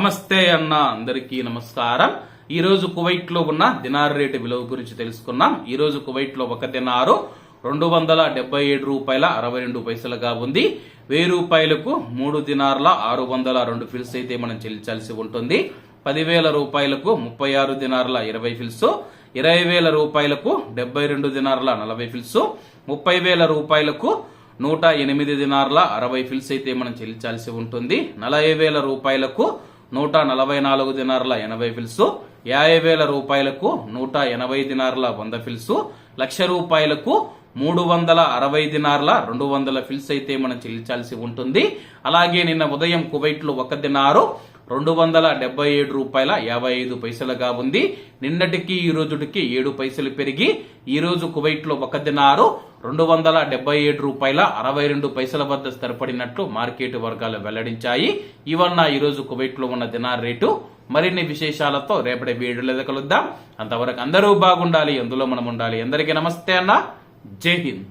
నమస్తే అన్న అందరికీ నమస్కారం. ఈ రోజు కువైట్ లో ఉన్న దినార్ రేటు విలువ గురించి తెలుసుకున్నాం. ఈ రోజు కువైట్ లో ఒక దినారు 277 రూపాయల 62 పైసలుగా ఉంది. 1000 రూపాయలకు 3 దినార్ల 602 ఫిల్స్ అయితే మనం చెల్లించాల్సి ఉంటుంది. 10,000 రూపాయలకు 36 దినార్ల 20 ఫిల్స్, 20,000 రూపాయలకు 72 దినార్ల 40 ఫిల్స్, 30,000 రూపాయలకు 108 దినార్ల 60 ఫిల్స్ అయితే మనం చెల్లించాల్సి ఉంటుంది. 40,000 రూపాయలకు 144 దినార్ల 80 ఫిల్స్, 50,000 రూపాయలకు 180 దినార్ల 100 ఫిల్స్, 1,00,000 రూపాయలకు 360 దినార్ల 200 ఫిల్స్ అయితే మనం చెల్లించాల్సి ఉంటుంది. అలాగే నిన్న ఉదయం కువైట్ లో ఒక దినారు 277 రూపాయల 55 పైసలుగా ఉంది. నిన్నటికి ఈ రోజుకి 7 పైసలు పెరిగి ఈ రోజు కువైట్ లో ఒక దినారు 277 రూపాయల 62 పైసల వద్ద స్థిరపడినట్లు మార్కెట్ వర్గాలు వెల్లడించాయి. ఇవన్న ఈ రోజు కువైట్ లో ఉన్న దినార్ రేటు. మరిన్ని విశేషాలతో రేపటి వీడియోలో కలుద్దాం. అంతవరకు అందరూ బాగుండాలి, అందులో మనం ఉండాలి. అందరికీ నమస్తే అన్న, జై హింద్.